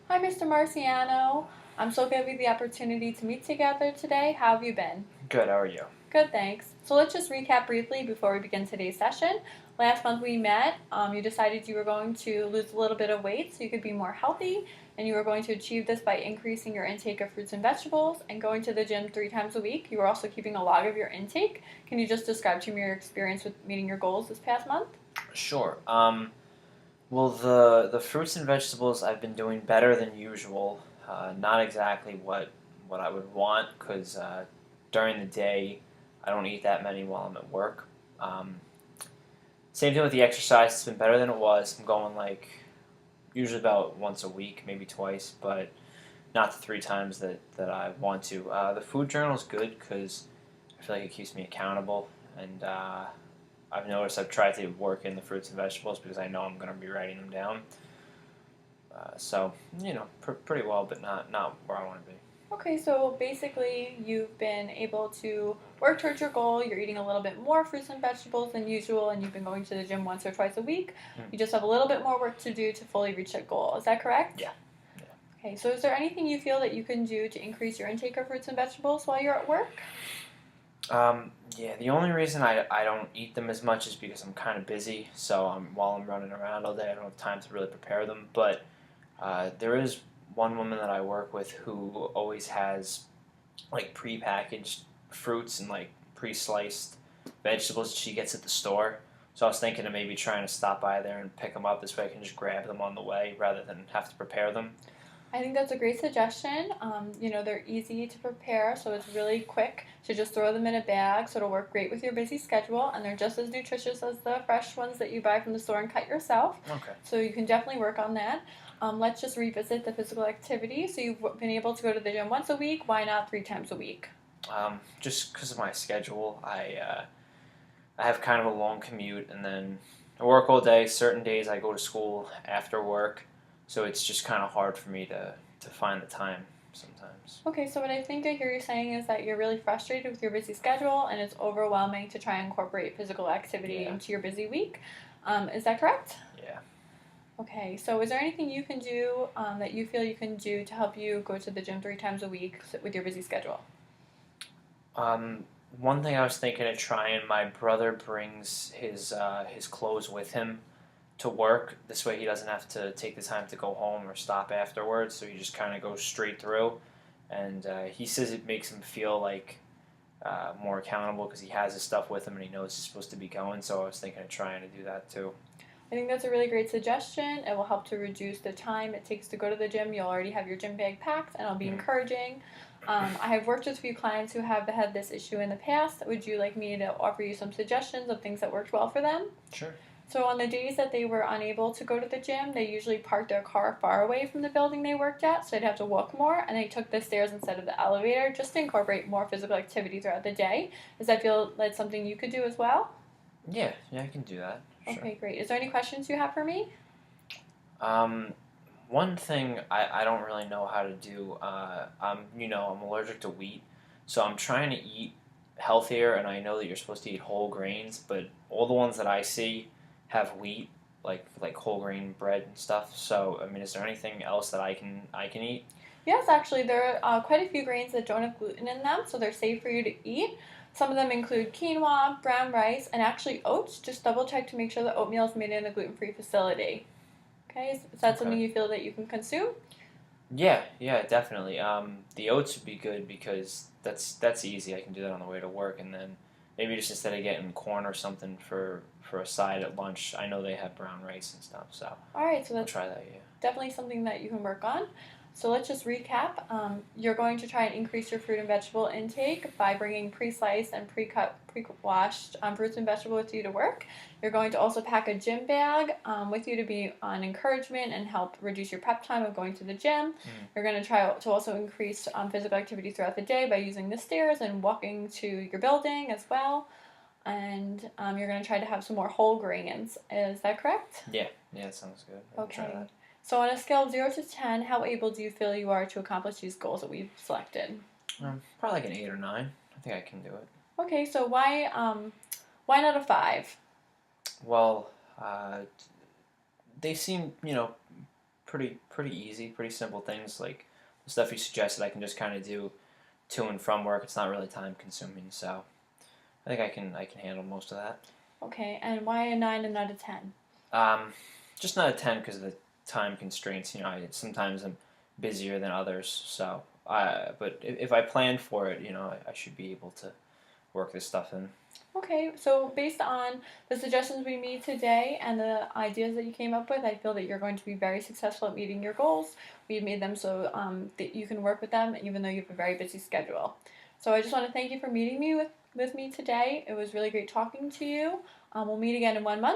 Hi, Mr. Marciano. I'm so glad we have the opportunity to meet together today. How have you been? Good, how are you? Good, thanks. So let's just recap briefly before we begin today's session. Last month we met. You decided you were going to lose a little bit of weight so you could be more healthy, and you were going to achieve this by increasing your intake of fruits and vegetables and going to the gym 3 times a week. You were also keeping a log of your intake. Can you just describe to me your experience with meeting your goals this past month? Sure. Well, the fruits and vegetables I've been doing better than usual. Not exactly what I would want because during the day I don't eat that many while I'm at work. Um, Same thing with the exercise. It's been better than it was. I'm going like usually about once a week, maybe twice, but not the 3 times that I want to. The food journal is good because I feel like it keeps me accountable and. I've noticed I've tried to work in the fruits and vegetables because I know I'm going to be writing them down. So pretty well, but not where I want to be. Okay, so basically you've been able to work towards your goal. You're eating a little bit more fruits and vegetables than usual, and you've been going to the gym once or twice a week. Mm. You just have a little bit more work to do to fully reach that goal. Is that correct? Yeah. Okay, so is there anything you feel that you can do to increase your intake of fruits and vegetables while you're at work? Yeah. The only reason I don't eat them as much is because I'm kind of busy. So while I'm running around all day, I don't have time to really prepare them. But there is one woman that I work with who always has like pre-packaged fruits and like pre-sliced vegetables that she gets at the store. So I was thinking of maybe trying to stop by there and pick them up. This way I can just grab them on the way rather than have to prepare them. I think that's a great suggestion. They're easy to prepare, so it's really quick to just throw them in a bag. So it'll work great with your busy schedule, and they're just as nutritious as the fresh ones that you buy from the store and cut yourself. Okay. So you can definitely work on that. Let's just revisit the physical activity. So you've been able to go to the gym once a week. Why not 3 times a week? Just because of my schedule, I have kind of a long commute, and then I work all day. Certain days I go to school after work, so it's just kind of hard for me to find the time sometimes. Okay, so what I think I hear you saying is that you're really frustrated with your busy schedule and it's overwhelming to try and incorporate physical activity Yeah. into your busy week. Is that correct? Yeah. Okay, so is there anything you can do that you feel you can do to help you go to the gym 3 times a week with your busy schedule? Um, One thing I was thinking of trying. My brother brings his clothes with him to work. This way, he doesn't have to take the time to go home or stop afterwards. So he just kind of goes straight through. And he says it makes him feel like more accountable because he has his stuff with him and he knows he's supposed to be going. So I was thinking of trying to do that too. I think that's a really great suggestion. It will help to reduce the time it takes to go to the gym. You'll already have your gym bag packed, and it'll be Mm. encouraging. I have worked with a few clients who have had this issue in the past. Would you like me to offer you some suggestions of things that worked well for them? Sure. So on the days that they were unable to go to the gym, they usually parked their car far away from the building they worked at, so they'd have to walk more, and they took the stairs instead of the elevator just to incorporate more physical activity throughout the day. Does that feel like something you could do as well? Yeah, I can do that. Sure. Okay, great. Is there any questions you have for me? Um, One thing I don't really know how to do. I'm allergic to wheat, so I'm trying to eat healthier, and I know that you're supposed to eat whole grains, but all the ones that I see have wheat, like whole grain bread and stuff. So I mean, is there anything else that I can eat? Yes, actually, there are quite a few grains that don't have gluten in them, so they're safe for you to eat. Some of them include quinoa, brown rice, and actually oats. Just double check to make sure the oatmeal is made in a gluten free facility. Okay, is that Okay. something you feel that you can consume? Yeah, definitely. The oats would be good because that's easy. I can do that on the way to work, and then maybe just instead of getting corn or something for a side at lunch, I know they have brown rice and stuff, so All right, so I'll that's try that. Yeah. definitely something that you can work on. So let's just recap. You're going to try and increase your fruit and vegetable intake by bringing pre-sliced and pre-cut, pre-washed fruits and vegetables with you to work. You're going to also pack a gym bag with you to be an encouragement and help reduce your prep time of going to the gym. Mm. You're going to try to also increase physical activity throughout the day by using the stairs and walking to your building as well. And you're going to try to have some more whole grains. Is that correct? Yeah, that sounds good. I can try Okay. that. So on a scale of 0 to 10, how able do you feel you are to accomplish these goals that we've selected? Probably like an 8 or 9. I think I can do it. Okay, so why not a 5? Well, they seem pretty easy, pretty simple things like the stuff you suggested. I can just kind of do to and from work. It's not really time consuming, so I think I can handle most of that. Okay, and why a 9 and not a 10? Um, just not a 10 because of the time constraints. Sometimes I'm busier than others, so but if I plan for it, I should be able to work this stuff in. Okay, so based on the suggestions we made today and the ideas that you came up with, I feel that you're going to be very successful at meeting your goals. We made them so that you can work with them, even though you have a very busy schedule. So I just want to thank you for meeting me with me today. It was really great talking to you. We'll meet again in 1 month.